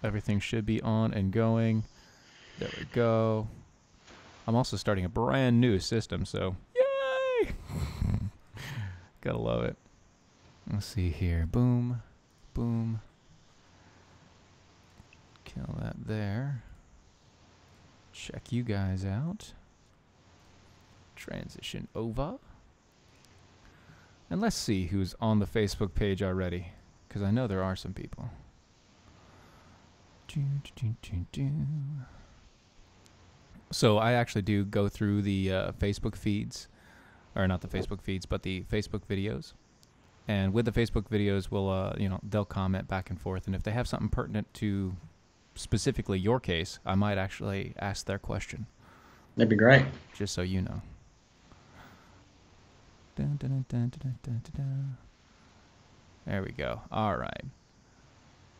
Everything should be on and going. There we go. I'm also starting a brand new system, so yay! Gotta love it. Let's see here. Boom. Boom. Kill that there. Check you guys out. Transition over. And let's see who's on the Facebook page already, because I know there are some people. So I actually do go through the Facebook feeds, or not the Facebook feeds, but the Facebook videos. And with the Facebook videos, we'll, they'll comment back and forth. And if they have something pertinent to specifically your case, I might actually ask their question. That'd be great. Just so you know. Dun, dun, dun, dun, dun, dun, dun. There we go. All right.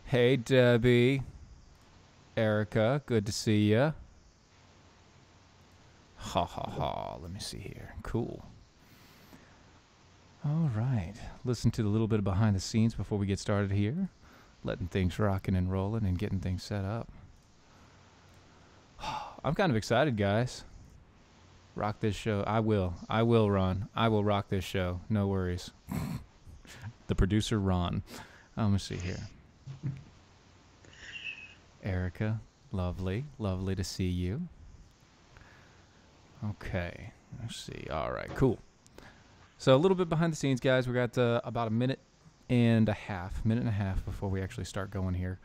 Hey, Debbie. Erica, good to see ya. Ha ha ha. Let me see here. Cool. All right. Listen to a little bit of behind the scenes before we get started here. Letting things rocking and rolling and getting things set up. I'm kind of excited, guys. Rock this show. I will, Ron. I will rock this show. No worries. The producer, Ron. Let me see here. Erica, lovely. Lovely to see you. Okay. Let's see. All right, cool. So a little bit behind the scenes, guys. We got about a minute and a half before we actually start going here.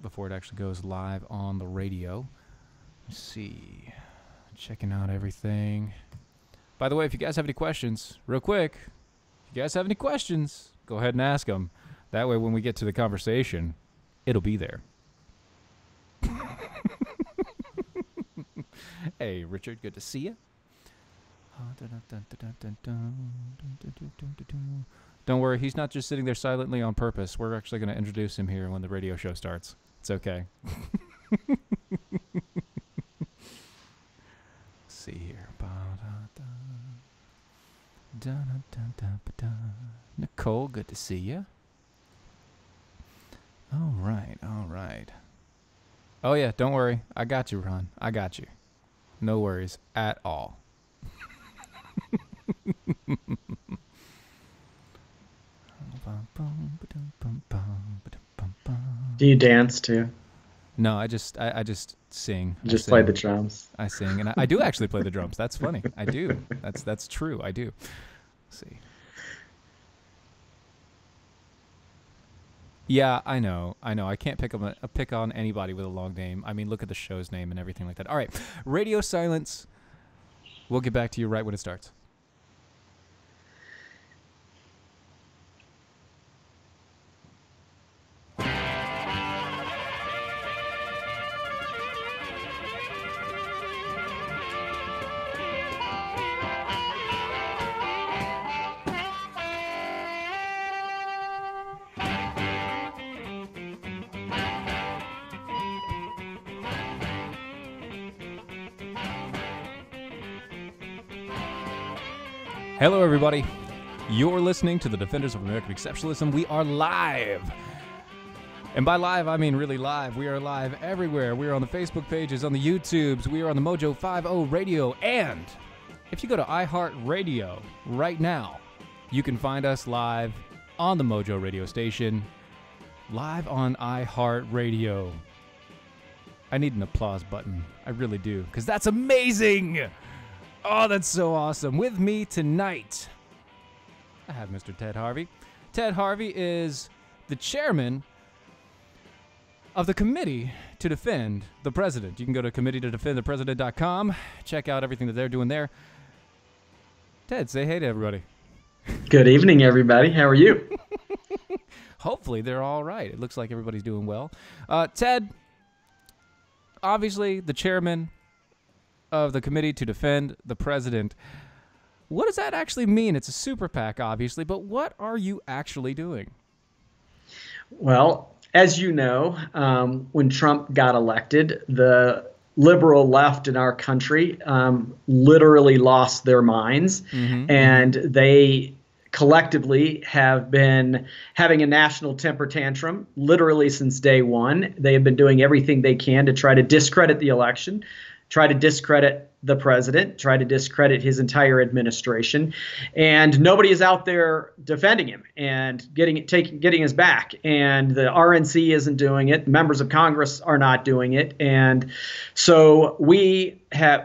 Before it actually goes live on the radio. Let's see. Checking out everything. By the way, if you guys have any questions, real quick, if you guys have any questions, go ahead and ask them. That way, when we get to the conversation, it'll be there. Hey, Richard, good to see you. Don't worry, he's not just sitting there silently on purpose. We're actually going to introduce him here when the radio show starts. It's okay. See here. Nicole, good to see you. All right, all right. Oh yeah, don't worry. I got you, Ron. I got you. No worries at all. Do you dance too? No, I just sing. You just play the drums. I sing, and I do actually play the drums. That's funny. I do. That's true. I do. Let's see. Yeah, I know. I can't pick on anybody with a long name. I mean, look at the show's name and everything like that. All right, radio silence. We'll get back to you right when it starts. Hello, everybody. You're listening to the Defenders of American Exceptionalism. We are live. And by live, I mean really live. We are live everywhere. We are on the Facebook pages, on the YouTubes. We are on the Mojo 50 radio. And if you go to iHeartRadio right now, you can find us live on the Mojo radio station, live on iHeartRadio. I need an applause button. I really do, because that's amazing. Oh, that's so awesome. With me tonight, I have Mr. Ted Harvey. Ted Harvey is the chairman of the Committee to Defend the President. You can go to committeetodefendthepresident.com, check out everything that they're doing there. Ted, say hey to everybody. Good evening, everybody. How are you? Hopefully they're all right. It looks like everybody's doing well. Ted, obviously the chairman of the Committee to Defend the President. What does that actually mean? It's a super PAC, obviously, but what are you actually doing? Well, as you know, when Trump got elected, the liberal left in our country literally lost their minds, and they collectively have been having a national temper tantrum literally since day one. They have been doing everything they can to try to discredit the election, try to discredit the president, try to discredit his entire administration, and nobody is out there defending him and getting his back. And the RNC isn't doing it. Members of Congress are not doing it. And so we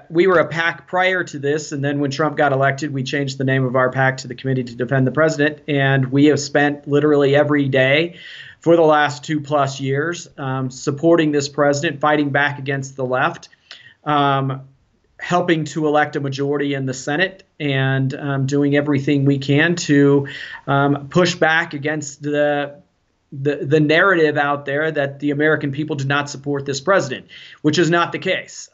were a PAC prior to this, and then when Trump got elected, we changed the name of our PAC to the Committee to Defend the President, and we have spent literally every day for the last 2+ years supporting this president, fighting back against the left, helping to elect a majority in the Senate, and doing everything we can to push back against the narrative out there that the American people do not support this president, which is not the case.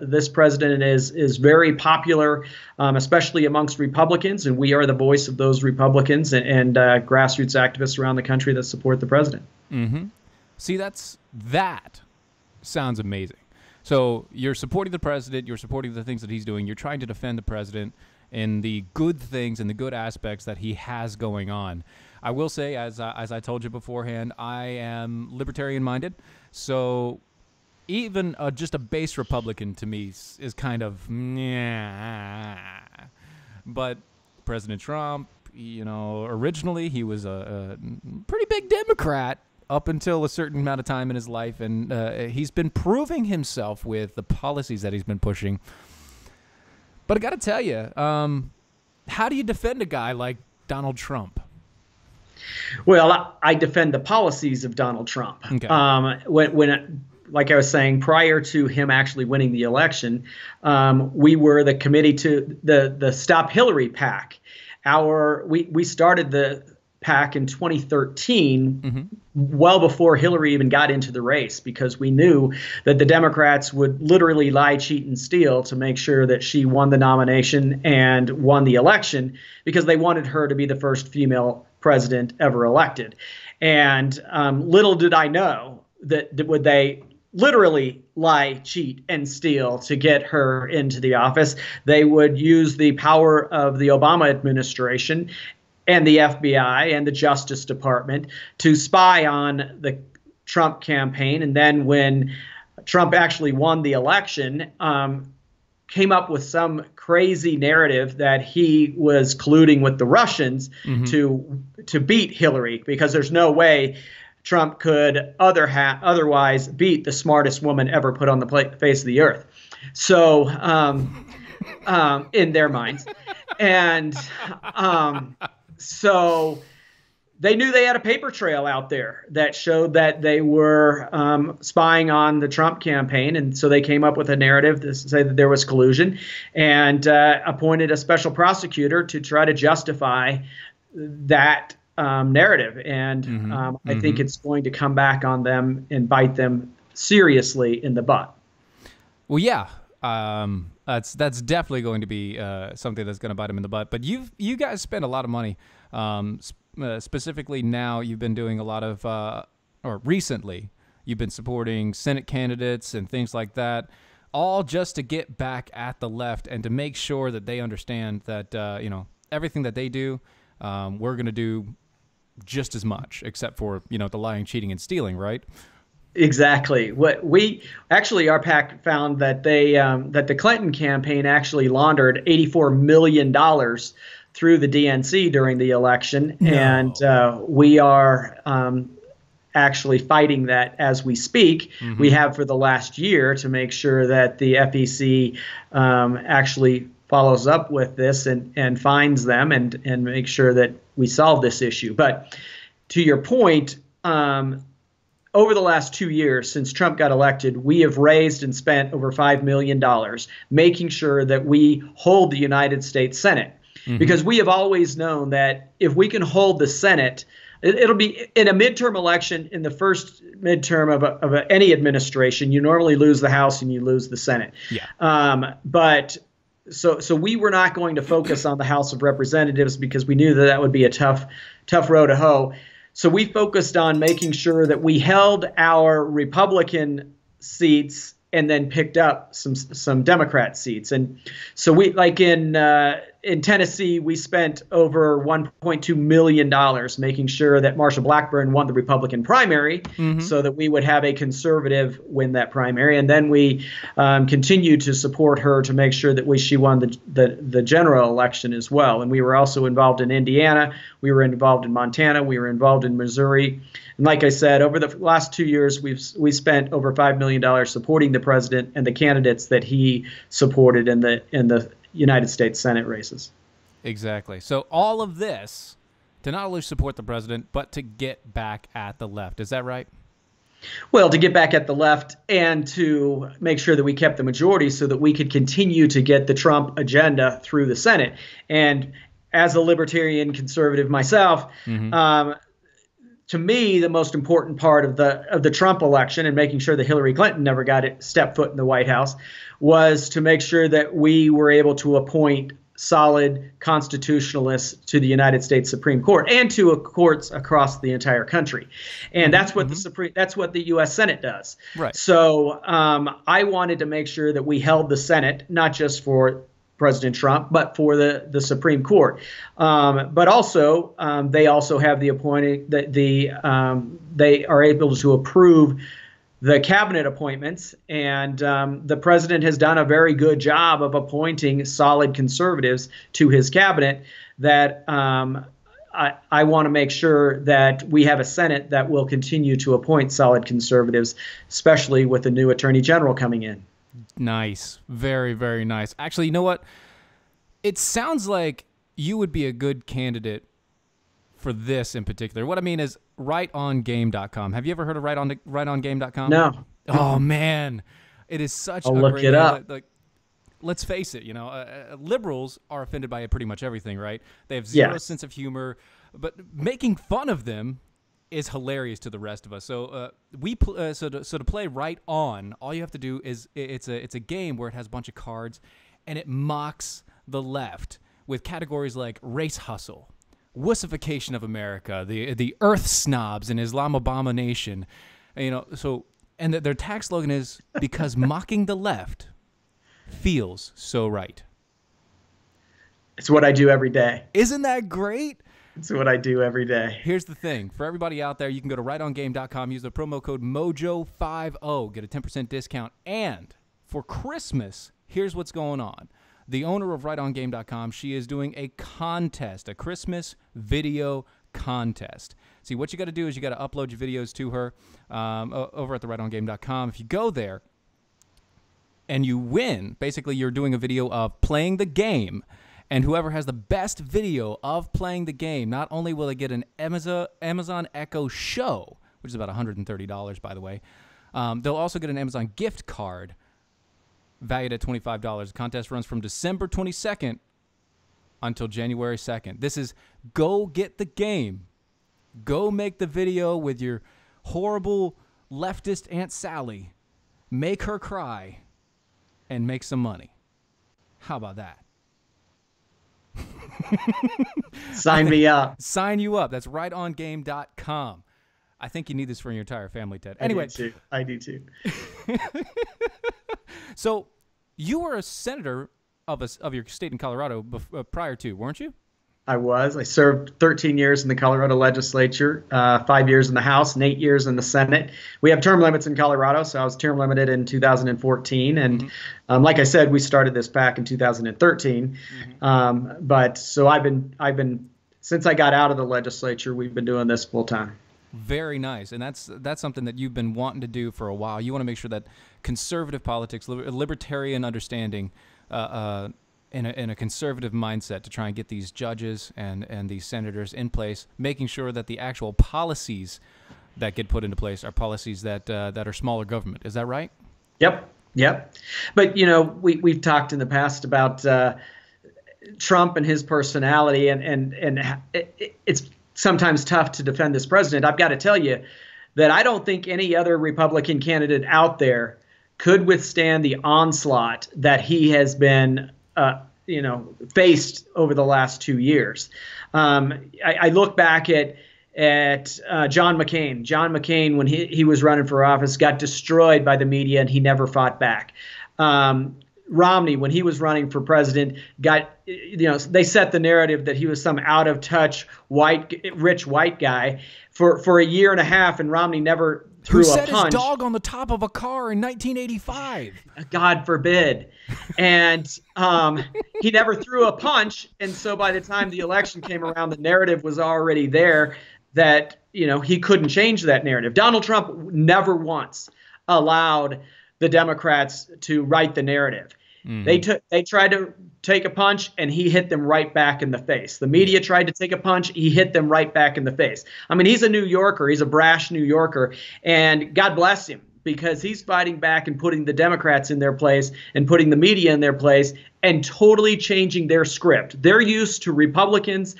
This president is very popular, especially amongst Republicans, and we are the voice of those Republicans and grassroots activists around the country that support the president. Mm-hmm. See, that sounds amazing. So you're supporting the president, you're supporting the things that he's doing, you're trying to defend the president and the good things and the good aspects that he has going on. I will say, as I told you beforehand, I am libertarian-minded, so even just a base Republican to me is kind of, nah. But President Trump, originally he was a pretty big Democrat, up until a certain amount of time in his life, and he's been proving himself with the policies that he's been pushing. But I got to tell you, how do you defend a guy like Donald Trump? Well, I defend the policies of Donald Trump. Okay. Like I was saying, prior to him actually winning the election, we were the committee to the Stop Hillary PAC. We started the PAC in 2013, mm-hmm. well before Hillary even got into the race, because we knew that the Democrats would literally lie, cheat, and steal to make sure that she won the nomination and won the election, because they wanted her to be the first female president ever elected. And little did I know that would they literally lie, cheat, and steal to get her into the office. They would use the power of the Obama administration and the FBI and the Justice Department to spy on the Trump campaign. And then when Trump actually won the election, came up with some crazy narrative that he was colluding with the Russians mm-hmm. to beat Hillary, because there's no way Trump could otherwise beat the smartest woman ever put on the face of the earth. So in their minds. And so they knew they had a paper trail out there that showed that they were spying on the Trump campaign. And so they came up with a narrative to say that there was collusion, and appointed a special prosecutor to try to justify that narrative. And mm-hmm. I think it's going to come back on them and bite them seriously in the butt. Well, yeah. That's definitely going to be something that's going to bite him in the butt. But you guys spend a lot of money. Specifically now, you've been doing a lot of, or recently, you've been supporting Senate candidates and things like that, all just to get back at the left and to make sure that they understand that everything that they do, we're going to do just as much, except for the lying, cheating, and stealing, right? Exactly. Our PAC found that that the Clinton campaign actually laundered $84 million through the DNC during the election. No. And we are actually fighting that as we speak. Mm-hmm. We have for the last year to make sure that the FEC actually follows up with this and finds them and make sure that we solve this issue. But to your point, over the last 2 years since Trump got elected, we have raised and spent over $5 million making sure that we hold the United States Senate. Mm-hmm. Because we have always known that if we can hold the Senate, it'll be in a midterm election. In the first midterm of any administration, you normally lose the House and you lose the Senate. Yeah. But so we were not going to focus on the House of Representatives because we knew that would be a tough row to hoe. So we focused on making sure that we held our Republican seats and then picked up some Democrat seats. And so we, like in in Tennessee, we spent over $1.2 million making sure that Marsha Blackburn won the Republican primary so that we would have a conservative win that primary. And then we continued to support her to make sure that she won the general election as well. And we were also involved in Indiana. We were involved in Montana. We were involved in Missouri. And like I said, over the last 2 years, we spent over $5 million supporting the president and the candidates that he supported in the United States Senate races. Exactly. So all of this to not only support the president, but to get back at the left. Is that right? Well, to get back at the left and to make sure that we kept the majority so that we could continue to get the Trump agenda through the Senate. And as a libertarian conservative myself, to me, the most important part of the Trump election and making sure that Hillary Clinton never got to step foot in the White House was to make sure that we were able to appoint solid constitutionalists to the United States Supreme Court and to courts across the entire country. And that's what that's what the U.S. Senate does. Right. So I wanted to make sure that we held the Senate, not just for President Trump, but for the Supreme Court. But also, they also have the appointing they are able to approve the cabinet appointments, and the president has done a very good job of appointing solid conservatives to his cabinet. That I want to make sure that we have a Senate that will continue to appoint solid conservatives, especially with the new Attorney General coming in. Nice. Very, very nice. Actually, you know what? It sounds like you would be a good candidate for this in particular. What I mean is rightongame.com. Have you ever heard of rightongame.com? No. Oh, man. It is such I'll a look great it up. Like, let's face it, liberals are offended by pretty much everything, right? They have zero sense of humor, but making fun of them is hilarious to the rest of us. So to play Right On, all you have to do is it's a game where it has a bunch of cards, and it mocks the left with categories like race hustle, wussification of America, the Earth snobs, and Islam abomination. And their tag slogan is because mocking the left feels so right. It's what I do every day. Isn't that great? It's what I do every day. Here's the thing. For everybody out there, you can go to rightongame.com, use the promo code MOJO50, get a 10% discount. And for Christmas, here's what's going on. The owner of rightongame.com, she is doing a contest, a Christmas video contest. See, what you got to do is you got to upload your videos to her over at the rightongame.com. If you go there and you win, basically you're doing a video of playing the game. And whoever has the best video of playing the game, not only will they get an Amazon Echo Show, which is about $130, by the way, they'll also get an Amazon gift card valued at $25. The contest runs from December 22nd until January 2nd. This is go get the game. Go make the video with your horrible leftist Aunt Sally. Make her cry and make some money. How about that? Sign me up. Sign you up. That's rightongame.com. I think you need this for your entire family, Ted. Anyway, I do too. So you were a senator of your state in Colorado prior to, weren't you? I was. I served 13 years in the Colorado legislature, 5 years in the House, and 8 years in the Senate. We have term limits in Colorado, so I was term limited in 2014. And like I said, we started this PAC in 2013. But so I've been since I got out of the legislature, we've been doing this full time. Very nice. And that's something that you've been wanting to do for a while. You want to make sure that conservative politics, libertarian understanding, in a conservative mindset to try and get these judges and these senators in place, making sure that the actual policies that get put into place are policies that are smaller government. Is that right? Yep. But, we've talked in the past about Trump and his personality, and it's sometimes tough to defend this president. I've got to tell you that I don't think any other Republican candidate out there could withstand the onslaught that he has been faced over the last 2 years. I look back at John McCain. John McCain, when he was running for office, got destroyed by the media, and he never fought back. Romney, when he was running for president, they set the narrative that he was some out of touch rich white guy for a year and a half, and Romney never threw a punch. Who set his dog on the top of a car in 1985? God forbid. And he never threw a punch, and so by the time the election came around, the narrative was already there that he couldn't change that narrative. Donald Trump never once allowed the Democrats to write the narrative. Mm-hmm. They tried to take a punch, and he hit them right back in the face. The media tried to take a punch, he hit them right back in the face. I mean, he's a New Yorker. He's a brash New Yorker, and God bless him, because he's fighting back and putting the Democrats in their place and putting the media in their place and totally changing their script. They're used to Republicans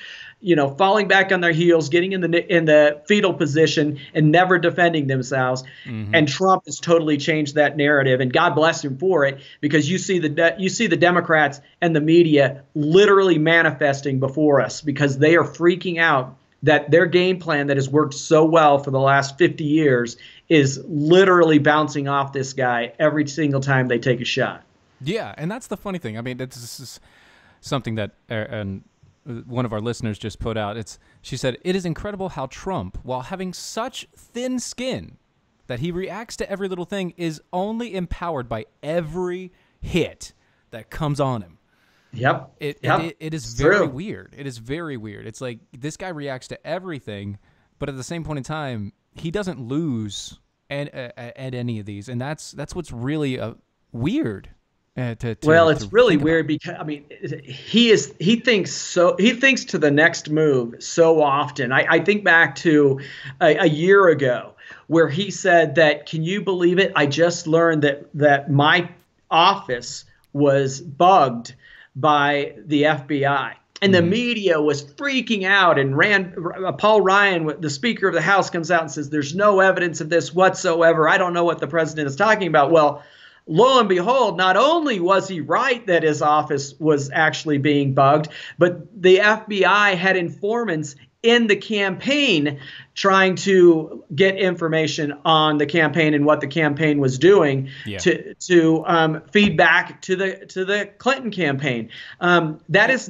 falling back on their heels, getting in the fetal position and never defending themselves. Mm-hmm. And Trump has totally changed that narrative, and God bless him for it, because you see the Democrats and the media literally manifesting before us, because they are freaking out that their game plan that has worked so well for the last 50 years is literally bouncing off this guy every single time they take a shot. Yeah, and that's the funny thing. I mean, this is something that and one of our listeners just put out. She said, "It is incredible how Trump, while having such thin skin that he reacts to every little thing, is only empowered by every hit that comes on him." Yep. It is very weird. It is very weird. It's like this guy reacts to everything, but at the same point in time, he doesn't lose at any of these, and that's what's really weird. It's really weird because he thinks to the next move so often. I think back to a year ago where he said that, can you believe it? I just learned that my office was bugged by the FBI. And the media was freaking out, and Paul Ryan, the Speaker of the House, comes out and says, there's no evidence of this whatsoever. I don't know what the president is talking about. Well, lo and behold, not only was he right that his office was actually being bugged, but the FBI had informants in the campaign trying to get information on the campaign and what the campaign was doing to feed back to the Clinton campaign. That is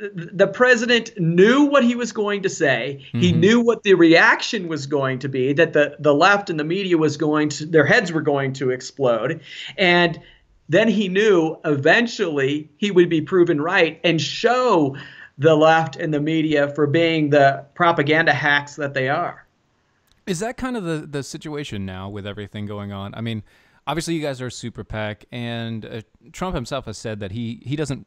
the president knew what he was going to say. Mm-hmm. He knew what the reaction was going to be, that the left and the media their heads were going to explode. And then he knew eventually he would be proven right and show the left and the media for being the propaganda hacks that they are. Is that kind of the situation now with everything going on? I mean, obviously you guys are a super PAC, and Trump himself has said that he doesn't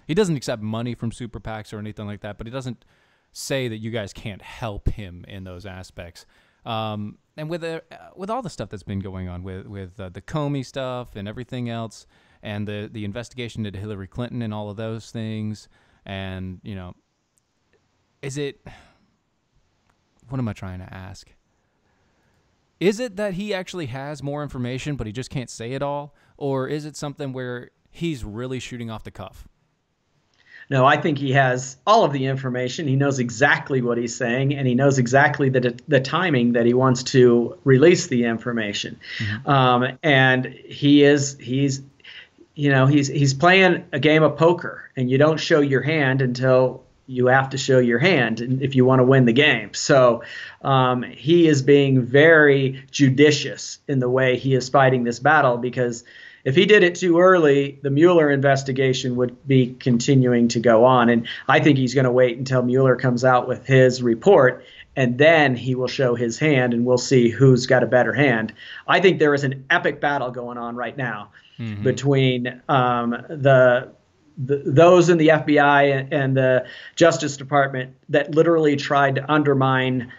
accept money from super PACs or anything like that, but he doesn't say that you guys can't help him in those aspects. And with all the stuff that's been going on with the Comey stuff and everything else, and the investigation into Hillary Clinton and all of those things, and is it? What am I trying to ask? Is it that he actually has more information, but he just can't say it all? Or is it something where he's really shooting off the cuff? No, I think he has all of the information. He knows exactly what he's saying, and he knows exactly the timing that he wants to release the information. Mm-hmm. And he's playing a game of poker, and you don't show your hand until you have to show your hand if you want to win the game. So he is being very judicious in the way he is fighting this battle, because if he did it too early, the Mueller investigation would be continuing to go on. And I think he's going to wait until Mueller comes out with his report, and then he will show his hand, and we'll see who's got a better hand. I think there is an epic battle going on right now between those in the FBI and the Justice Department that literally tried to undermine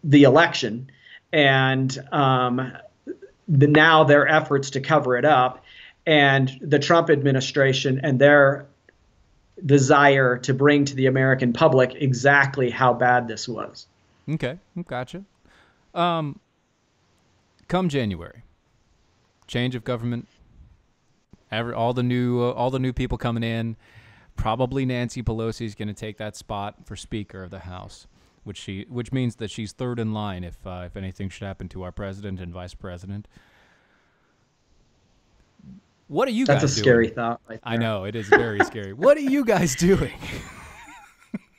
the election, and now their efforts to cover it up, and the Trump administration and their desire to bring to the American public exactly how bad this was. Okay, gotcha. Come January, change of government. All the new people coming in. Probably Nancy Pelosi is going to take that spot for Speaker of the House, which means that she's third in line if anything should happen to our president and vice president. What are you guys doing? That's a scary thought right there. I know, it is very scary. What are you guys doing?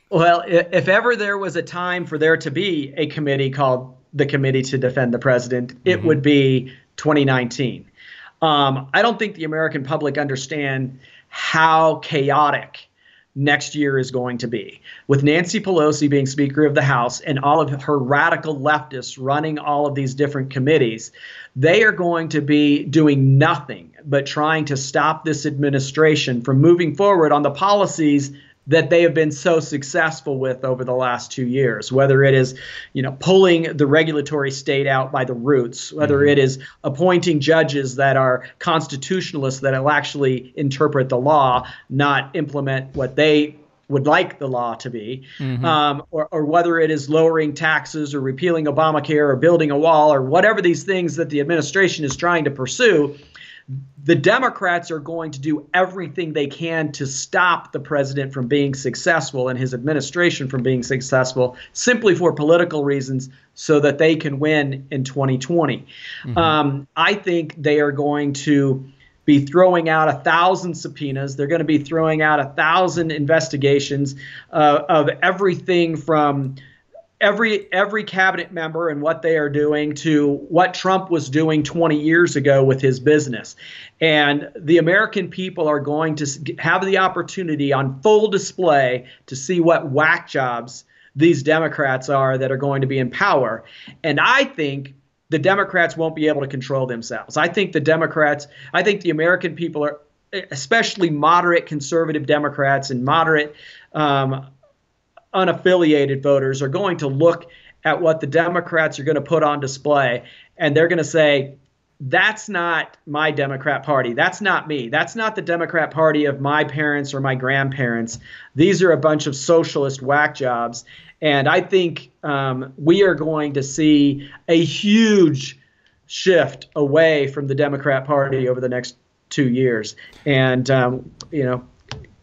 Well, if ever there was a time for there to be a committee called the Committee to Defend the President, it would be 2019. I don't think the American public understand how chaotic next year is going to be. With Nancy Pelosi being Speaker of the House and all of her radical leftists running all of these different committees, they are going to be doing nothing but trying to stop this administration from moving forward on the policies that they have been so successful with over the last 2 years, whether it is, pulling the regulatory state out by the roots, whether it is appointing judges that are constitutionalists that will actually interpret the law, not implement what they would like the law to be, or whether it is lowering taxes or repealing Obamacare or building a wall or whatever these things that the administration is trying to pursue. The Democrats are going to do everything they can to stop the president from being successful and his administration from being successful simply for political reasons so that they can win in 2020. I think they are going to be throwing out 1,000 subpoenas. They're going to be throwing out 1,000 investigations of everything from every cabinet member and what they are doing to what Trump was doing 20 years ago with his business. And the American people are going to have the opportunity on full display to see what whack jobs these Democrats are that are going to be in power. And I think the Democrats won't be able to control themselves. I think the American people are, especially moderate conservative Democrats and moderate unaffiliated voters, are going to look at what the Democrats are going to put on display, and they're going to say, that's not my Democrat Party. That's not me. That's not the Democrat Party of my parents or my grandparents. These are a bunch of socialist whack jobs. And I think we are going to see a huge shift away from the Democrat Party over the next 2 years. And,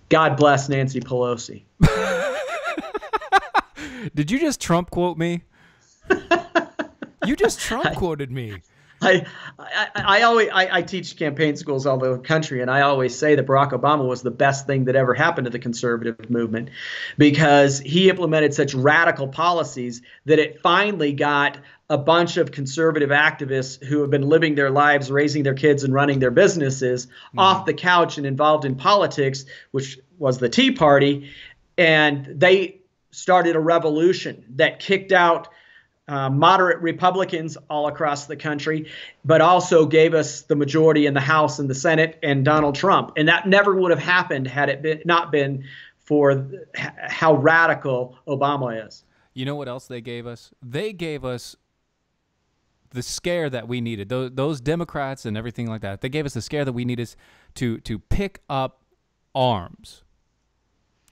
God bless Nancy Pelosi. Did you just Trump quote me? You just Trump quoted me. I teach campaign schools all over the country, and I always say that Barack Obama was the best thing that ever happened to the conservative movement because he implemented such radical policies that it finally got a bunch of conservative activists who have been living their lives, raising their kids and running their businesses off the couch and involved in politics, which was the Tea Party. And they started a revolution that kicked out moderate Republicans all across the country, but also gave us the majority in the House and the Senate and Donald Trump. And that never would have happened had it not been for how radical Obama is. You know what else they gave us? They gave us the scare that we needed. Those Democrats and everything like that, they gave us the scare that we needed to pick up arms.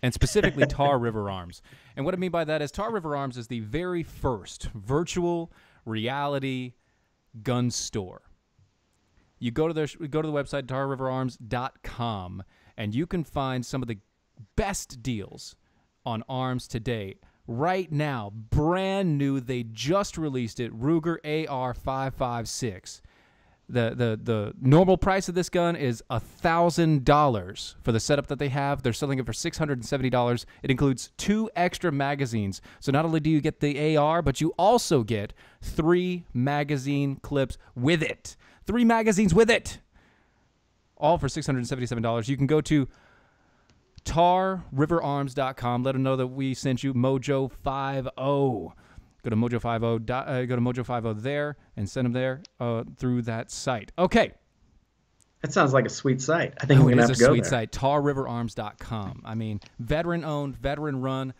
And specifically Tar River Arms. And what I mean by that is Tar River Arms is the very first virtual reality gun store. You go to the website tarriverarms.com and you can find some of the best deals on arms today. Right now, brand new, they just released it, Ruger AR-556. The normal price of this gun is $1,000 for the setup that they have. They're selling it for $670. It includes 2 extra magazines. So not only do you get the AR, but you also get 3 magazine clips with it. 3 magazines with it. All for $677. You can go to tarriverarms.com. Let them know that we sent you Mojo50. Go to Mojo50 there and send them there through that site. Okay. That sounds like a sweet site. I think we're going to have to go there. It is a sweet site, tarriverarms.com. I mean, veteran-owned, veteran-run,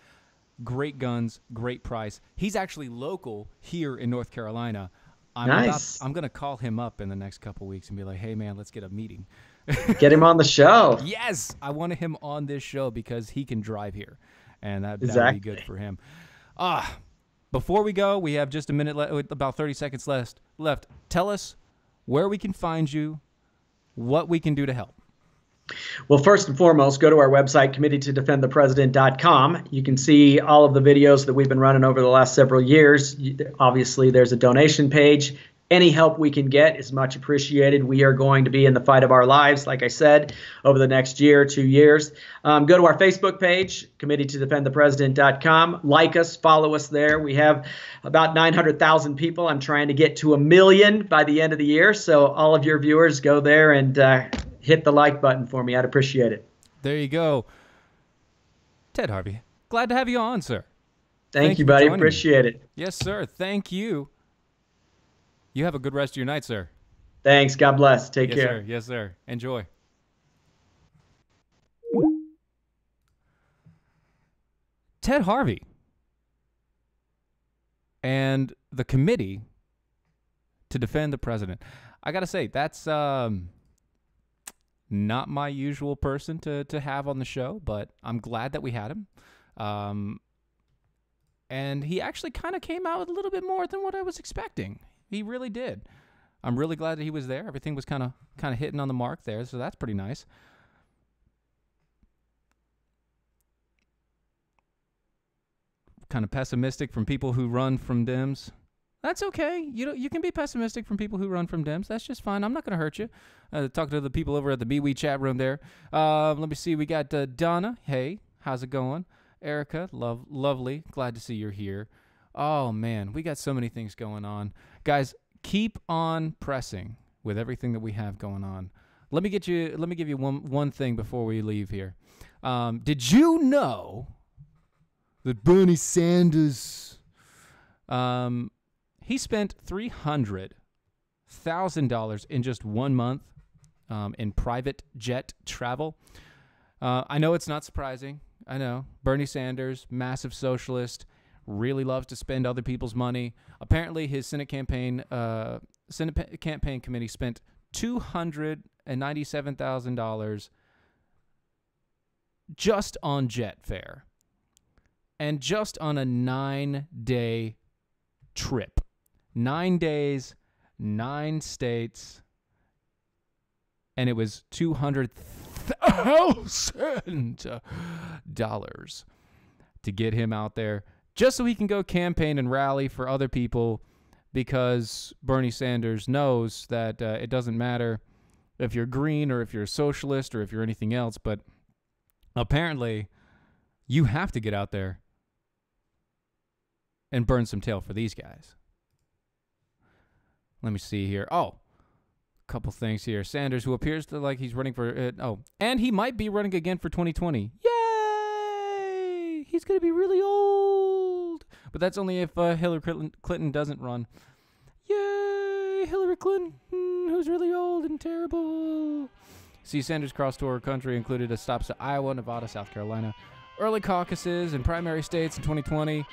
great guns, great price. He's actually local here in North Carolina. Nice. I'm going to call him up in the next couple weeks and be like, hey, man, let's get a meeting. Get him on the show. Yes. I want him on this show because he can drive here, and that would be good for him. Before we go, we have just a minute left, about 30 seconds left. Tell us where we can find you, what we can do to help. Well, first and foremost, go to our website, committeetodefendthepresident.com. You can see all of the videos that we've been running over the last several years. Obviously, there's a donation page, Any help we can get is much appreciated. We are going to be in the fight of our lives, like I said, over the next year, 2 years. Go to our Facebook page, committee-to-defend-the-president.com. Like us, follow us there. We have about 900,000 people. I'm trying to get to 1 million by the end of the year. So all of your viewers, go there and hit the like button for me. I'd appreciate it. There you go. Ted Harvey, glad to have you on, sir. Thank you, buddy. Appreciate it. Yes, sir. Thank you. You have a good rest of your night, sir. Thanks. God bless. Take care. Sir. Yes, sir. Enjoy. Ted Harvey and the committee to defend the president. I got to say, that's not my usual person to have on the show, but I'm glad that we had him. And he actually kind of came out with a little bit more than what I was expecting. He really did. I'm really glad that he was there. Everything was kind of hitting on the mark there, so that's pretty nice. Kind of pessimistic from people who run from Dems. That's okay. You can be pessimistic from people who run from Dems. That's just fine. I'm not going to hurt you. Talk to the people over at the BWE chat room there. Let me see. We got Donna. Hey, how's it going? Erica, lovely. Glad to see you're here. Oh, man, we got so many things going on. Guys, keep on pressing with everything that we have going on. Let me give you one thing before we leave here. Did you know that Bernie Sanders, he spent $300,000 in just 1 month in private jet travel? I know it's not surprising. I know. Bernie Sanders, massive socialist, really loves to spend other people's money. Apparently, his Senate campaign committee spent $297,000 just on jet fare and just on a 9-day trip. 9 days, 9 states, and it was $200,000 to get him out there just so he can go campaign and rally for other people, because Bernie Sanders knows that it doesn't matter if you're green or if you're a socialist or if you're anything else, but apparently you have to get out there and burn some tail for these guys. Let me see here. Oh, a couple things here. Sanders, who appears to like he's running for... and he might be running again for 2020. Yay! He's going to be really old. But that's only if Hillary Clinton doesn't run. Yay! Hillary Clinton, who's really old and terrible. See, Sanders' cross-tour country included a stops to Iowa, Nevada, South Carolina, early caucuses and primary states in 2020.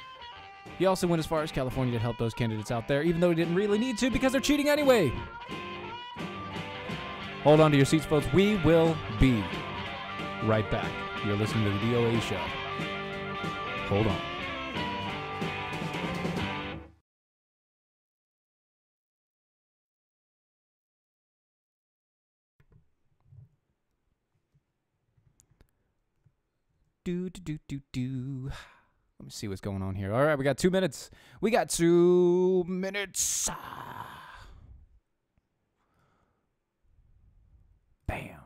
He also went as far as California to help those candidates out there, even though he didn't really need to because they're cheating anyway. Hold on to your seats, folks. We will be right back. You're listening to the DOA show. Hold on. Let me see what's going on here. All right, we got 2 minutes. We got 2 minutes. Bam.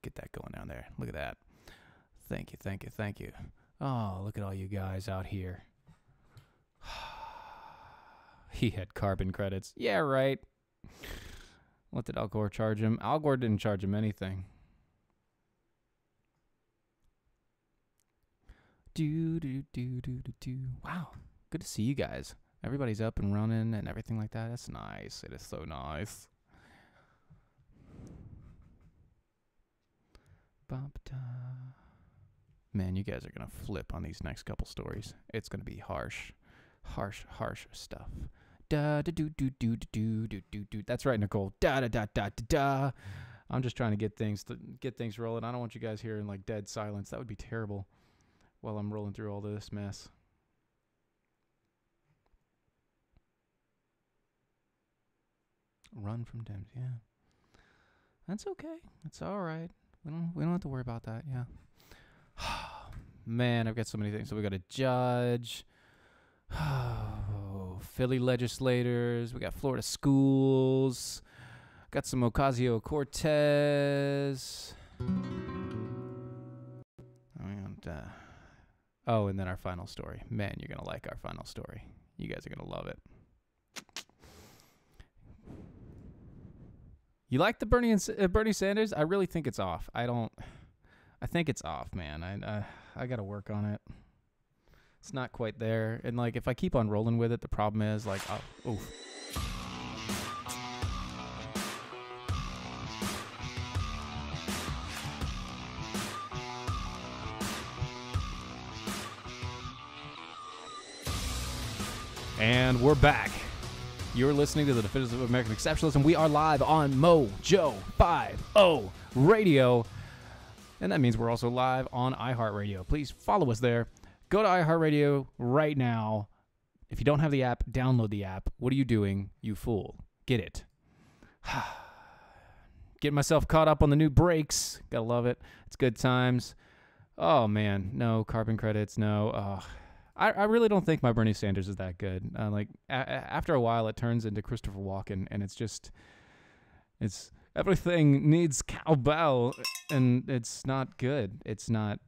Get that going down there. Look at that. Thank you, thank you, thank you. Oh, look at all you guys out here. He had carbon credits. Yeah, right. What did Al Gore charge him? Al Gore didn't charge him anything. Wow, good to see you guys. Everybody's up and running and everything like that. That's nice. It is so nice. Man, you guys are gonna flip on these next couple stories. It's gonna be harsh stuff. That's right, Nicole. I'm just trying to get things rolling. I don't want you guys hearing like dead silence. That would be terrible. While I'm rolling through all this mess. Run from Dems, yeah. That's okay. It's all right. We don't have to worry about that, yeah. Man, I've got so many things. So we got a judge. Oh, Philly legislators. We got Florida schools. Got some Ocasio-Cortez. And then our final story. Man, you're going to like our final story. You guys are going to love it. You like the Bernie Sanders? I really think it's off. I think it's off, man. I got to work on it. It's not quite there. And, like, if I keep on rolling with it, the problem is, like, oof. And we're back. You're listening to the Defenders of American Exceptionalism. We are live on Mojo 50 Radio. And that means we're also live on iHeartRadio. Please follow us there. Go to iHeartRadio right now. If you don't have the app, download the app. What are you doing, you fool? Get it. Getting myself caught up on the new breaks. Gotta love it. It's good times. Oh, man. No carbon credits. No. I really don't think my Bernie Sanders is that good. After a while, it turns into Christopher Walken, and it's everything needs cowbell, and it's not good. It's not.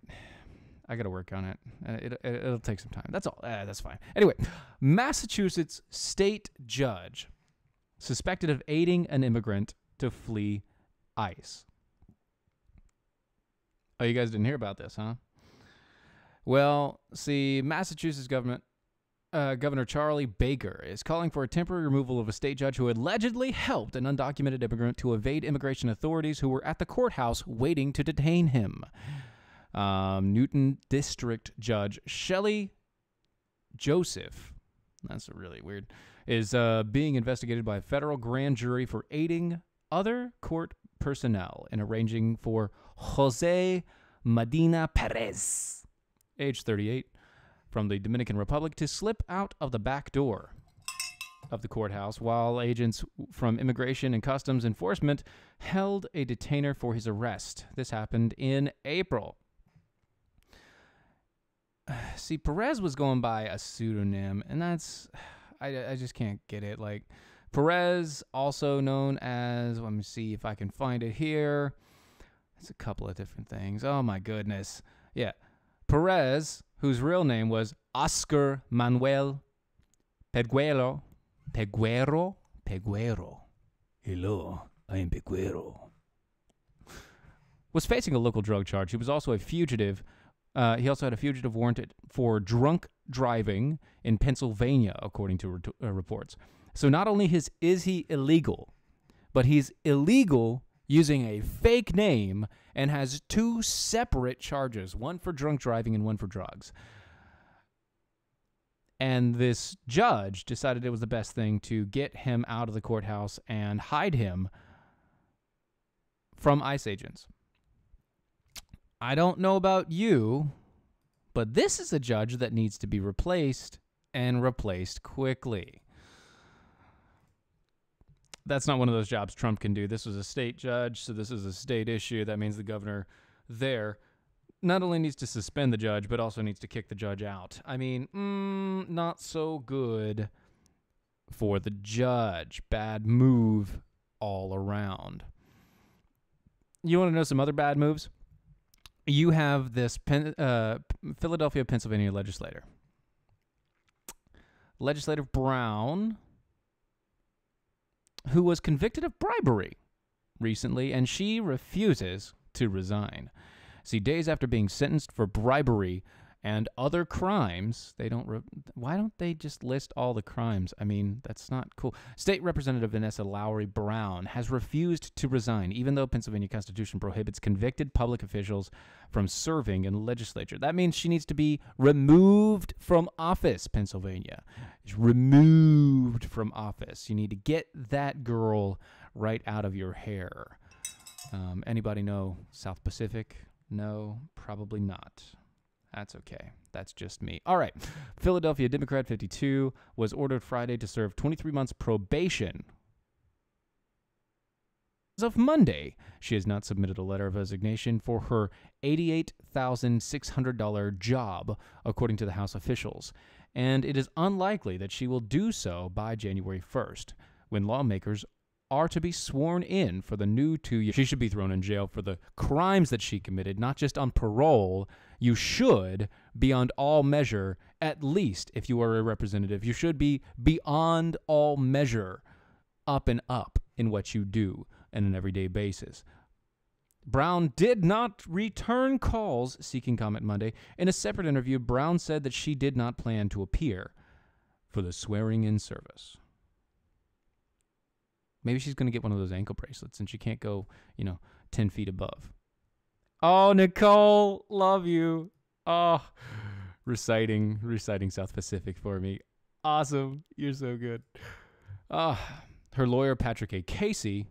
I got to work on it. It'll take some time. That's all. That's fine. Anyway, Massachusetts state judge suspected of aiding an immigrant to flee ICE. Oh, you guys didn't hear about this, huh? Well, see, Massachusetts Governor Charlie Baker is calling for a temporary removal of a state judge who allegedly helped an undocumented immigrant to evade immigration authorities who were at the courthouse waiting to detain him. Newton District Judge Shelley Joseph, that's really weird, is being investigated by a federal grand jury for aiding other court personnel in arranging for Jose Medina Perez, age 38, from the Dominican Republic to slip out of the back door of the courthouse while agents from Immigration and Customs Enforcement held a detainer for his arrest. This happened in April. See, Perez was going by a pseudonym, and that's, I just can't get it. Like, Perez, also known as, let me see if I can find it here. It's a couple of different things. Oh, my goodness. Yeah. Perez, whose real name was Oscar Manuel Peguero. Hello, I am Peguero. Was facing a local drug charge. He was also a fugitive. He also had a fugitive warrant for drunk driving in Pennsylvania, according to reports. So not only is he illegal, but he's illegal using a fake name and has two separate charges, one for drunk driving and one for drugs. And this judge decided it was the best thing to get him out of the courthouse and hide him from ICE agents. I don't know about you, but this is a judge that needs to be replaced, and replaced quickly. That's not one of those jobs Trump can do. This was a state judge, so this is a state issue. That means the governor there not only needs to suspend the judge, but also needs to kick the judge out. I mean, not so good for the judge. Bad move all around. You want to know some other bad moves? You have this Philadelphia, Pennsylvania legislator. Legislator Brown, who was convicted of bribery recently, and she refuses to resign. See, days after being sentenced for bribery and other crimes, why don't they just list all the crimes? I mean, that's not cool. State Representative Vanessa Lowry Brown has refused to resign, even though Pennsylvania Constitution prohibits convicted public officials from serving in the legislature. That means she needs to be removed from office, Pennsylvania. She's removed from office. You need to get that girl right out of your hair. Anybody know South Pacific? No, probably not. That's okay. That's just me. All right. Philadelphia Democrat 52 was ordered Friday to serve 23 months probation. As of Monday, she has not submitted a letter of resignation for her $88,600 job, according to the House officials. and it is unlikely that she will do so by January 1st, when lawmakers are to be sworn in for the new 2 years. She should be thrown in jail for the crimes that she committed, not just on parole. You should, beyond all measure, at least if you are a representative, you should be beyond all measure up and up in what you do on an everyday basis. Brown did not return calls seeking comment Monday. In a separate interview, Brown said that she did not plan to appear for the swearing-in service. Maybe she's going to get one of those ankle bracelets and she can't go, 10 feet above. Oh, Nicole, love you. Oh, reciting South Pacific for me. Awesome. You're so good. Her lawyer, Patrick A. Casey,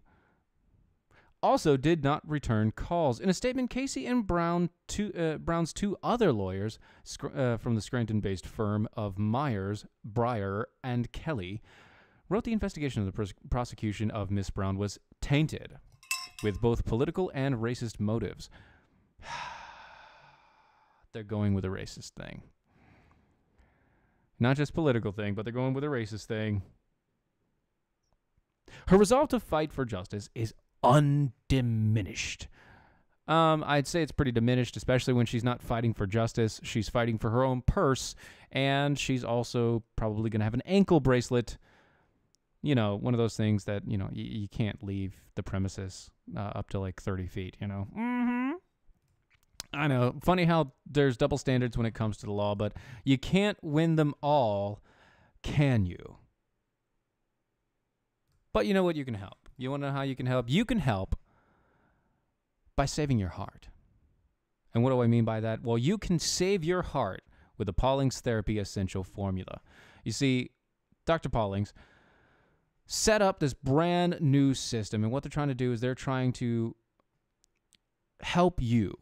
also did not return calls. In a statement, Casey and Brown's two other lawyers from the Scranton-based firm of Myers, Breyer, and Kelly wrote the investigation of the prosecution of Miss Brown was tainted with both political and racist motives. They're going with a racist thing. Not just political thing, but they're going with a racist thing. Her resolve to fight for justice is undiminished. I'd say it's pretty diminished, especially when she's not fighting for justice. She's fighting for her own purse, and she's also probably going to have an ankle bracelet. One of those things that, you can't leave the premises up to like 30 feet, Mm-hmm. I know. Funny how there's double standards when it comes to the law, but you can't win them all, can you? But you know what? You can help. You want to know how you can help? You can help by saving your heart. And what do I mean by that? Well, you can save your heart with the Pauling's Therapy Essential Formula. You see, Dr. Pauling's set up this brand new system, and what they're trying to do is they're trying to help you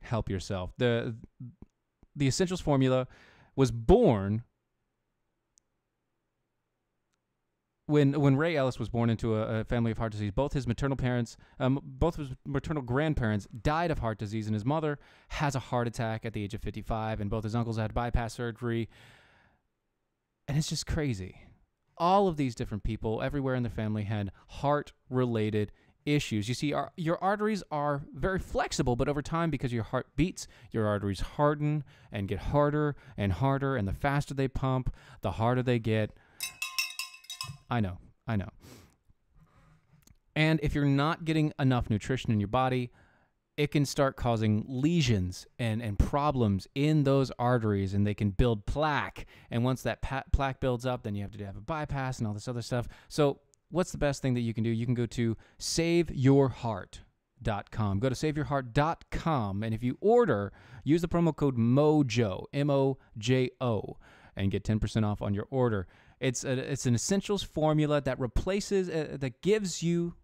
help yourself. The Essentials Formula was born when Ray Ellis was born into a family of heart disease. Both his maternal grandparents died of heart disease, and his mother has a heart attack at the age of 55, and both his uncles had bypass surgery, and it's just crazy. All of these different people everywhere in the family had heart-related issues. You see, your arteries are very flexible, but over time, because your heart beats, your arteries harden and get harder and harder, and the faster they pump, the harder they get. I know. And if you're not getting enough nutrition in your body, it can start causing lesions and problems in those arteries, and they can build plaque. And once that plaque builds up, then you have to have a bypass and all this other stuff. So what's the best thing that you can do? You can go to saveyourheart.com. Go to saveyourheart.com, and if you order, use the promo code MOJO, M-O-J-O, and get 10% off on your order. It's an essentials formula that replaces, that gives you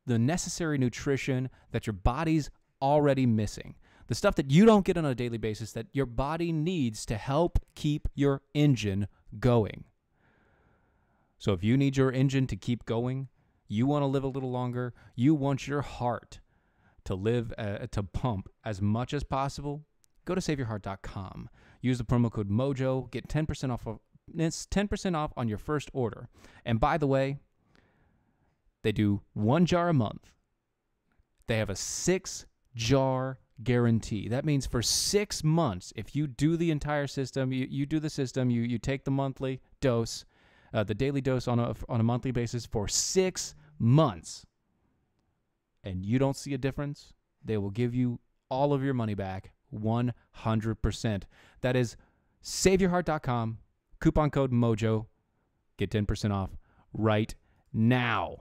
the necessary nutrition that your body's already missing. The stuff that you don't get on a daily basis that your body needs to help keep your engine going. So if you need your engine to keep going, you want to live a little longer, you want your heart to live, to pump as much as possible, go to saveyourheart.com. Use the promo code MOJO, get 10% off of it's 10% off on your first order. And by the way, they do 1 jar a month. They have a 6-jar guarantee. That means for 6 months, if you do the entire system, you do the system, you take the monthly dose, the daily dose on a monthly basis for 6 months, and you don't see a difference, they will give you all of your money back 100%. That is saveyourheart.com. Coupon code MOJO. Get 10% off right now.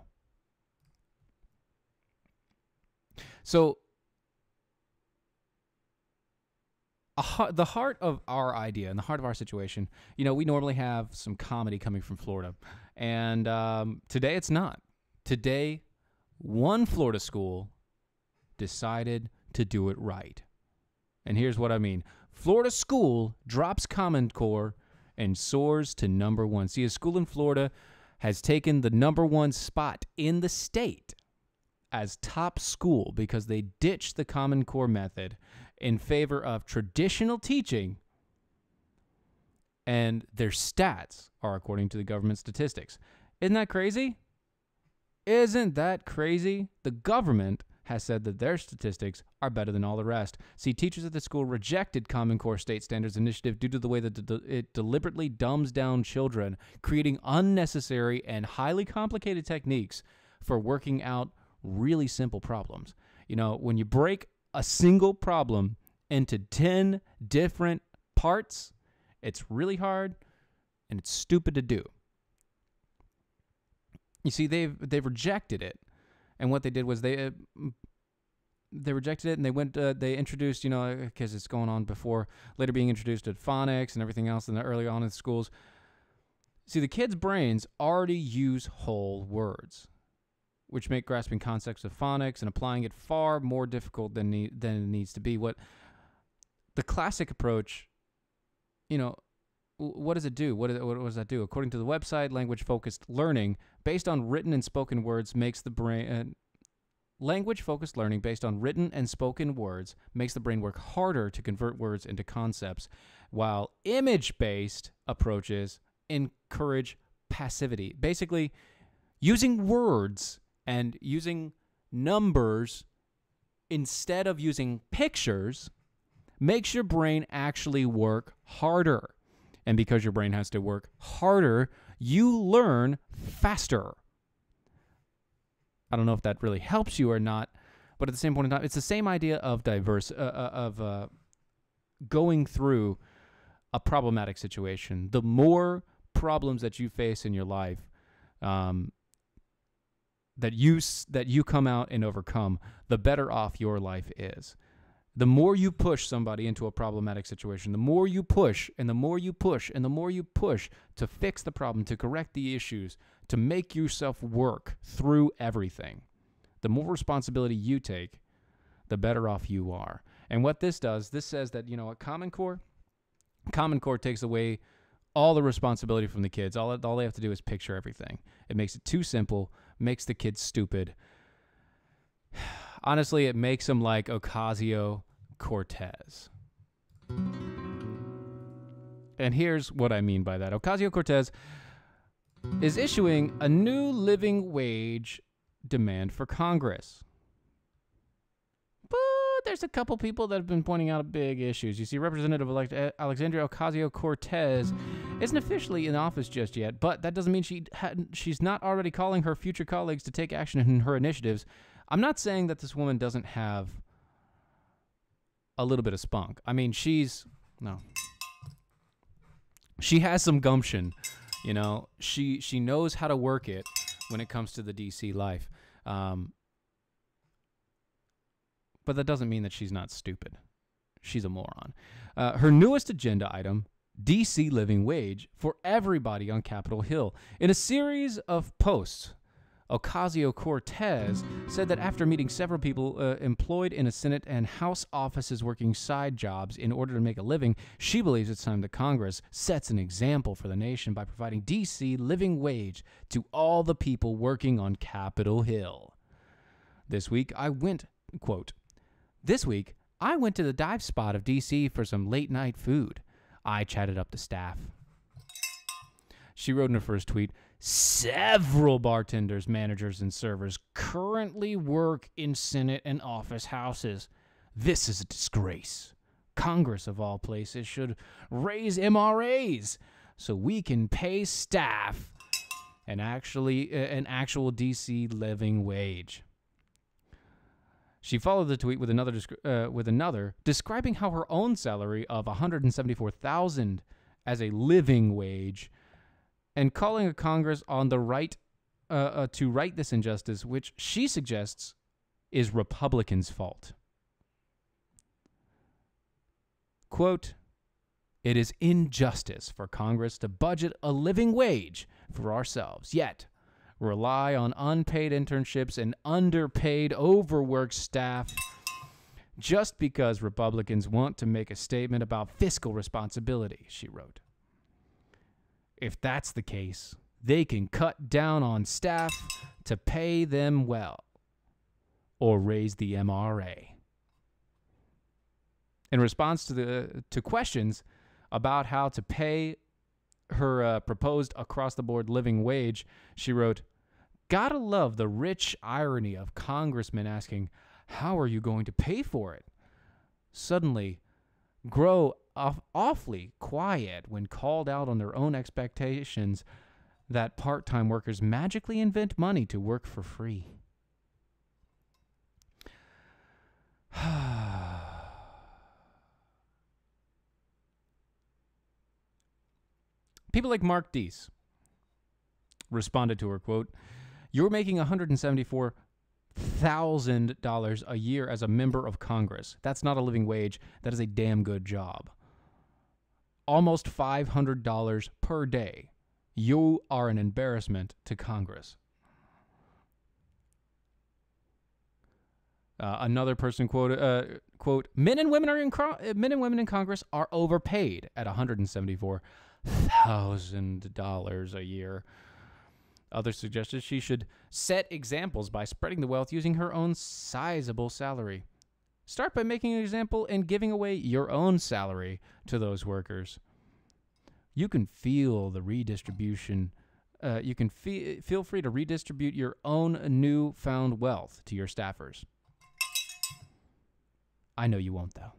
So, the heart of our idea and the heart of our situation, we normally have some comedy coming from Florida. And today it's not. Today, one Florida school decided to do it right. And here's what I mean. Florida school drops Common Core and soars to number 1. See, a school in Florida has taken the number 1 spot in the state as top school because they ditched the Common Core method in favor of traditional teaching and their stats are according to the government statistics. Isn't that crazy? Isn't that crazy? The government has said that their statistics are better than all the rest. See, teachers at the school rejected Common Core State Standards Initiative due to the way that it deliberately dumbs down children, creating unnecessary and highly complicated techniques for working out really simple problems. You know, when you break a single problem into 10 different parts, it's really hard and it's stupid to do. You see, they've rejected it. And what they did was they rejected it, and they introduced, you know, because it's going on before, later being introduced to phonics and everything else in the early on in schools. See, the kids' brains already use whole words, which make grasping concepts of phonics and applying it far more difficult than it needs to be. What the classic approach, you know, what does it do? What does that do? According to the website, language-focused learning based on written and spoken words makes the brain... language-focused learning based on written and spoken words makes the brain work harder to convert words into concepts, while image-based approaches encourage passivity. Basically, using words and using numbers instead of using pictures makes your brain actually work harder. And because your brain has to work harder, you learn faster. I don't know if that really helps you or not, but at the same point in time, it's the same idea of going through a problematic situation. The more problems that you face in your life, that you come out and overcome, the better off your life is. The more you push somebody into a problematic situation, the more you push and the more you push and the more you push to fix the problem, to correct the issues, to make yourself work through everything, the more responsibility you take, the better off you are. And what this does, this says that, you know, a Common Core takes away all the responsibility from the kids. All they have to do is picture everything. It makes it too simple, makes the kids stupid. Honestly, it makes them like Ocasio-Cortez. And here's what I mean by that. Ocasio-Cortez is issuing a new living wage demand for Congress. But there's a couple people that have been pointing out big issues. You see, Representative-elect Alexandria Ocasio-Cortez isn't officially in office just yet, but that doesn't mean she's not already calling her future colleagues to take action in her initiatives. I'm not saying that this woman doesn't have a little bit of spunk. I mean, she has some gumption, you know. She knows how to work it when it comes to the DC life. But that doesn't mean that she's not stupid. She's a moron. Her newest agenda item, DC living wage for everybody on Capitol Hill. In a series of posts, Ocasio-Cortez said that after meeting several people employed in a Senate and House offices working side jobs in order to make a living, she believes it's time that Congress sets an example for the nation by providing DC living wage to all the people working on Capitol Hill. This week, I went to the dive spot of DC for some late-night food. I chatted up the staff. She wrote in her first tweet, "Several bartenders, managers, and servers currently work in Senate and office houses. This is a disgrace. Congress, of all places, should raise MRAs so we can pay staff an actual DC living wage." She followed the tweet with another describing how her own salary of $174,000 as a living wage, and calling a Congress on the right to right this injustice, which she suggests is Republicans' fault. Quote, "It is injustice for Congress to budget a living wage for ourselves, yet rely on unpaid internships and underpaid, overworked staff just because Republicans want to make a statement about fiscal responsibility," she wrote. "If that's the case, they can cut down on staff to pay them well or raise the MRA." In response to questions about how to pay her proposed across-the-board living wage, she wrote, "Gotta love the rich irony of congressmen asking, how are you going to pay for it? Suddenly grow awfully quiet when called out on their own expectations that part-time workers magically invent money to work for free." People like Mark Deese responded to her, quote, "You're making $174,000 a year as a member of Congress. That's not a living wage. That is a damn good job. Almost $500 per day. You are an embarrassment to Congress." Another person quote, "Men and women in Congress are overpaid at $174,000 a year." Others suggested she should set examples by spreading the wealth using her own sizable salary. Start by making an example and giving away your own salary to those workers. You can feel the redistribution. You can feel free to redistribute your own newfound wealth to your staffers. I know you won't, though.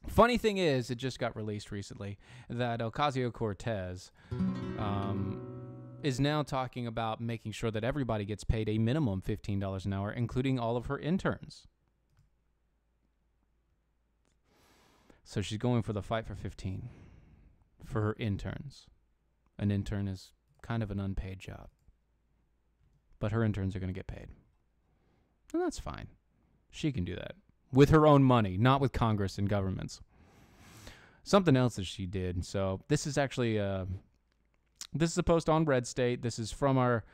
Funny thing is, it just got released recently that Ocasio-Cortez is now talking about making sure that everybody gets paid a minimum $15 an hour, including all of her interns. So she's going for the fight for 15 for her interns. An intern is kind of an unpaid job, but her interns are going to get paid. And that's fine. She can do that with her own money, not with Congress and governments. Something else that she did. So this is actually this is a post on Red State. This is from our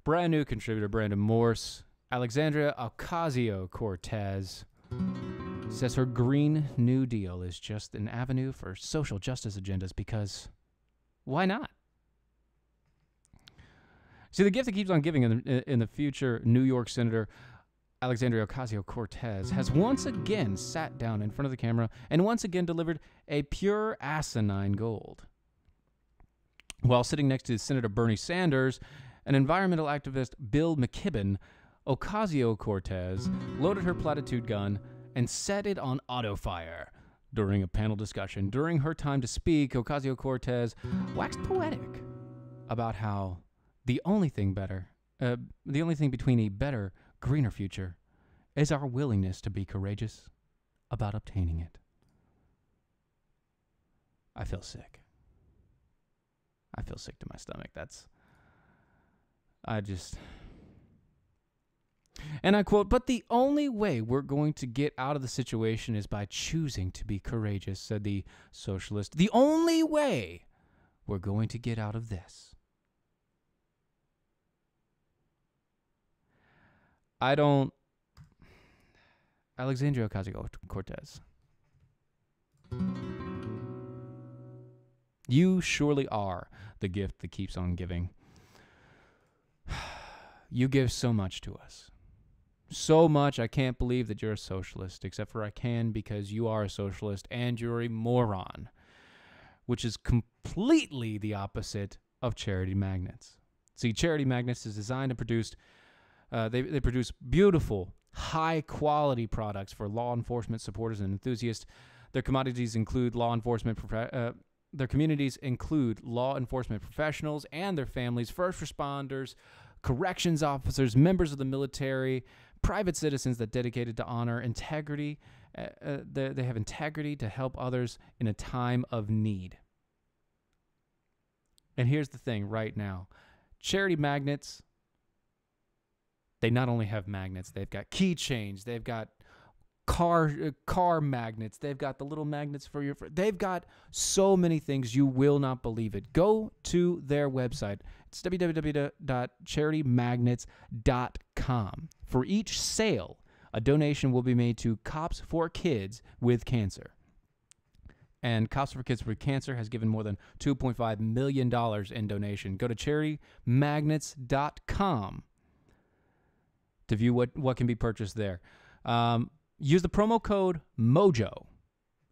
brand new contributor, Brandon Morse. Alexandria Ocasio-Cortez says her Green New Deal is just an avenue for social justice agendas because why not? See, the gift that keeps on giving in the future New York Senator Alexandria Ocasio-Cortez has once again sat down in front of the camera and once again delivered a pure asinine gold. While sitting next to Senator Bernie Sanders and environmental activist Bill McKibben, Ocasio-Cortez loaded her platitude gun and set it on auto fire during a panel discussion. During her time to speak, Ocasio-Cortez waxed poetic about how the only thing between a better, greener future is our willingness to be courageous about obtaining it. I feel sick. I feel sick to my stomach. And I quote, "But the only way we're going to get out of the situation is by choosing to be courageous," said the socialist. "The only way we're going to get out of this." Alexandria Ocasio-Cortez, you surely are the gift that keeps on giving. You give so much to us. So much, I can't believe that you're a socialist, except for I can because you are a socialist and you're a moron, which is completely the opposite of charity magnets. See, charity magnets is designed and produced. They produce beautiful, high-quality products for law enforcement supporters and enthusiasts. Their commodities include their communities include law enforcement professionals and their families, first responders, corrections officers, members of the military, private citizens that dedicated to honor, integrity. They have integrity to help others in a time of need. And here's the thing right now. Charity magnets, they not only have magnets, they've got keychains, they've got car magnets, they've got the little magnets for your they've got so many things you will not believe it. Go to their website. It's www.charitymagnets.com. For each sale, a donation will be made to Cops for Kids with Cancer. And Cops for Kids with Cancer has given more than $2.5 million in donation. Go to charitymagnets.com to view what can be purchased there. Use the promo code MOJO,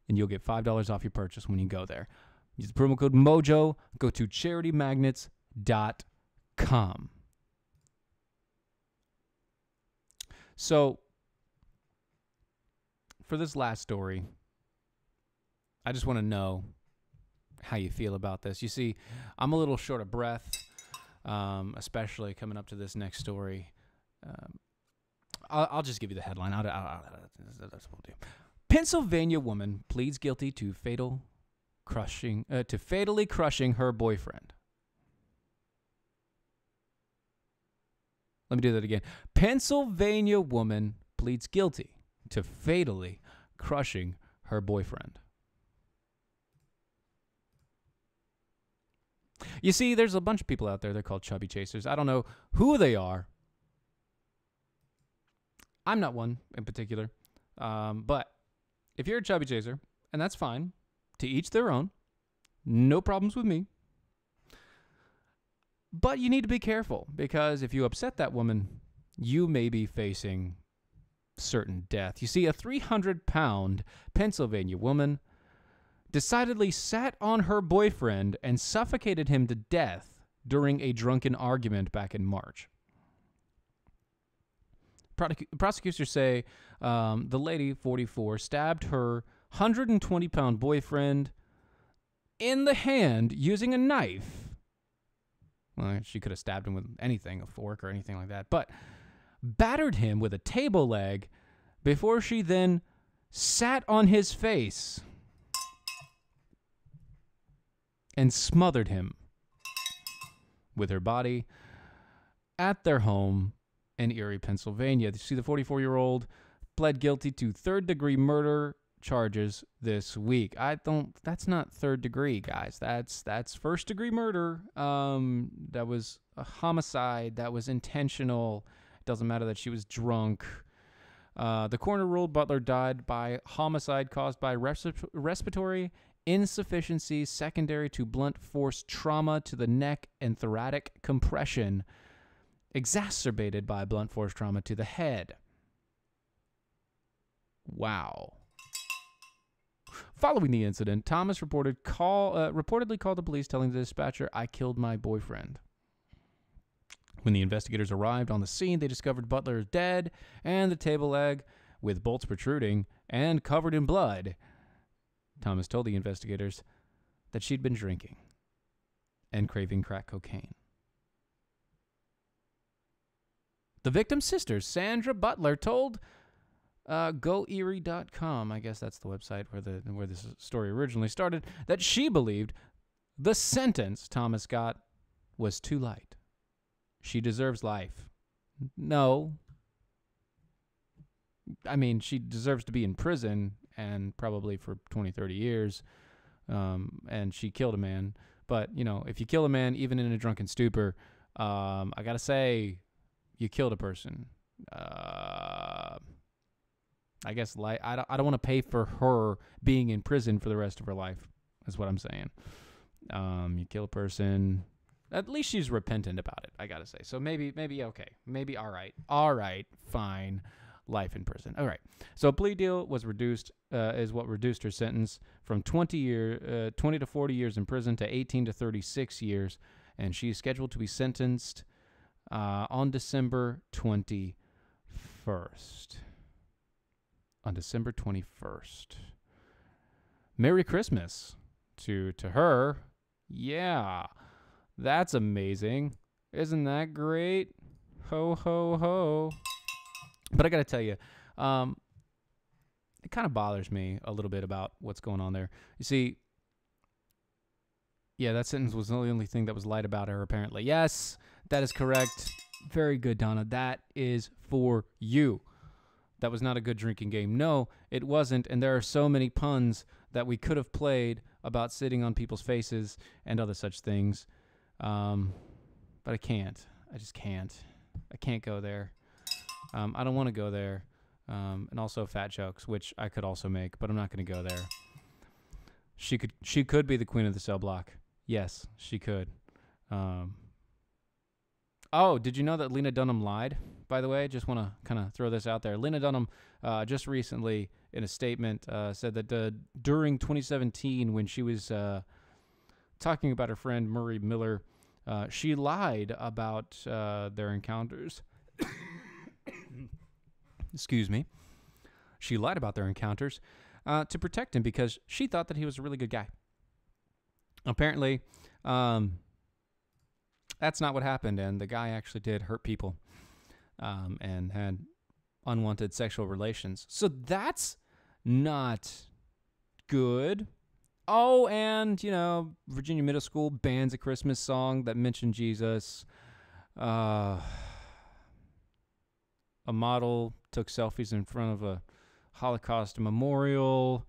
and you'll get $5 off your purchase when you go there. Use the promo code MOJO. Go to charitymagnets.com. So, for this last story, I just want to know how you feel about this. You see, I'm a little short of breath, especially coming up to this next story. I'll just give you the headline. That's what we'll do. Pennsylvania woman pleads guilty to fatally crushing her boyfriend. Let me do that again. Pennsylvania woman pleads guilty to fatally crushing her boyfriend. You see, there's a bunch of people out there, they're called chubby chasers. I don't know who they are. I'm not one in particular. But if you're a chubby chaser, and that's fine, to each their own, no problems with me. But you need to be careful, because if you upset that woman, you may be facing certain death. You see, a 300-pound Pennsylvania woman decidedly sat on her boyfriend and suffocated him to death during a drunken argument back in March. Prosecutors say the lady, 44, stabbed her 120-pound boyfriend in the hand using a knife. Well, she could have stabbed him with anything, a fork or anything like that, but battered him with a table leg before she then sat on his face and smothered him with her body at their home in Erie, Pennsylvania. You see, the 44-year-old pled guilty to third-degree murder charges this week. That's not third degree, guys. That's first-degree murder. That was a homicide. That was intentional. It doesn't matter that she was drunk. The coroner ruled Butler died by homicide caused by respiratory insufficiency secondary to blunt force trauma to the neck and thoracic compression, exacerbated by blunt force trauma to the head. Wow. Following the incident, Thomas reportedly called the police, telling the dispatcher, "I killed my boyfriend." When the investigators arrived on the scene, they discovered Butler dead and the table leg with bolts protruding and covered in blood. Thomas told the investigators that she'd been drinking and craving crack cocaine. The victim's sister, Sandra Butler, told GoErie.com, I guess that's the website where this story originally started, that she believed the sentence Thomas got was too light. She deserves life. No. I mean, she deserves to be in prison, and probably for 20, 30 years, and she killed a man. But, you know, if you kill a man, even in a drunken stupor, I got to say, you killed a person. I guess I don't want to pay for her being in prison for the rest of her life, is what I'm saying. You kill a person, at least she's repentant about it, I got to say. So maybe okay. Maybe all right, fine. Life in prison. All right. So a plea deal was reduced, is what reduced her sentence from 20 to 40 years in prison to 18 to 36 years, and she's scheduled to be sentenced on December 21st. On December 21st. Merry Christmas to her. Yeah, that's amazing. Isn't that great? Ho, ho, ho. But I got to tell you, it kind of bothers me a little bit about what's going on there. You see, yeah, that sentence was the only thing that was light about her, apparently. Yes, that is correct. Very good, Donna. That is for you. That was not a good drinking game. No, it wasn't. And there are so many puns that we could have played about sitting on people's faces and other such things. But I can't. I just can't. I can't go there. I don't want to go there. And also fat jokes, which I could also make, but I'm not going to go there. She could be the queen of the cell block. Yes, she could. Oh, did you know that Lena Dunham lied? By the way, just want to kind of throw this out there. Lena Dunham just recently in a statement said that during 2017 when she was talking about her friend Murray Miller. She lied about their encounters. Excuse me. She lied about their encounters to protect him because she thought that he was a really good guy. Apparently, that's not what happened, and the guy actually did hurt people and had unwanted sexual relations. So that's not good. Oh, and, Virginia Middle School bans a Christmas song that mentioned Jesus. A model took selfies in front of a Holocaust memorial.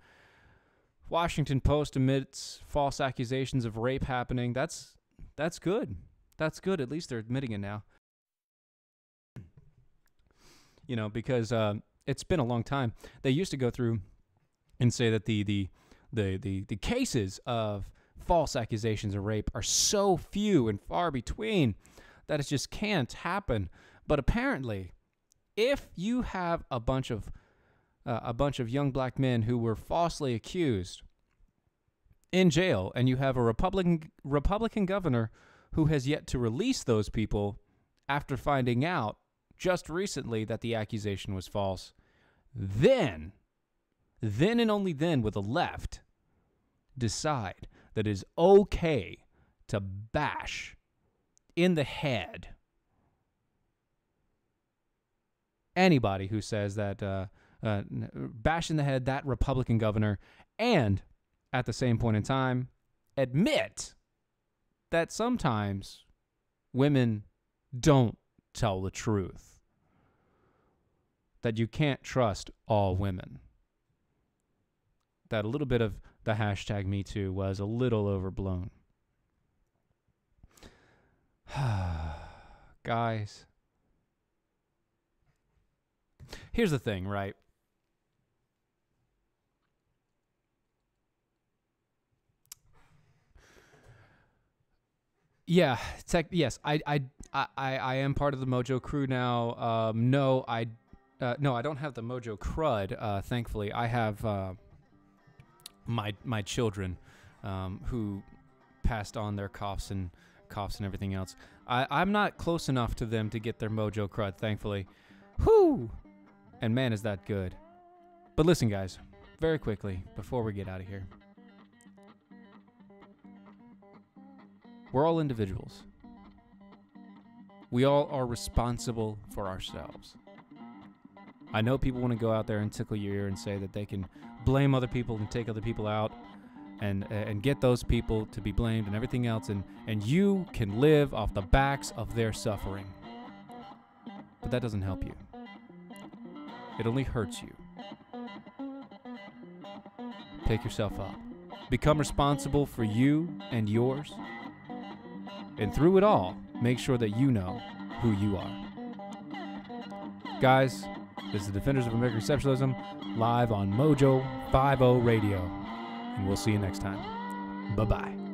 Washington Post admits false accusations of rape happening. That's good. That's good. At least they're admitting it now. Because it's been a long time. They used to go through and say that the cases of false accusations of rape are so few and far between that it just can't happen. But apparently, if you have a bunch of young black men who were falsely accused in jail, and you have a Republican governor who has yet to release those people after finding out just recently that the accusation was false, then and only then will the left decide that it is okay to bash in the head anybody who says that, bash in the head that Republican governor, and at the same point in time, admit that sometimes women don't tell the truth. That you can't trust all women. That a little bit of the hashtag #MeToo was a little overblown. Guys. Here's the thing, right? Yeah, yes, I am part of the Mojo crew now. No, I don't have the Mojo crud. Thankfully, I have my children who passed on their coughs and everything else. I'm not close enough to them to get their Mojo crud. Thankfully, whoo, and man, is that good. But listen, guys, very quickly before we get out of here. We're all individuals. We all are responsible for ourselves. I know people want to go out there and tickle your ear and say that they can blame other people and take other people out and get those people to be blamed and everything else, and you can live off the backs of their suffering. But that doesn't help you. It only hurts you. Pick yourself up. Become responsible for you and yours. And through it all, make sure that you know who you are. Guys, this is the Defenders of American Exceptionalism, live on Mojo 50 Radio. And we'll see you next time. Bye-bye.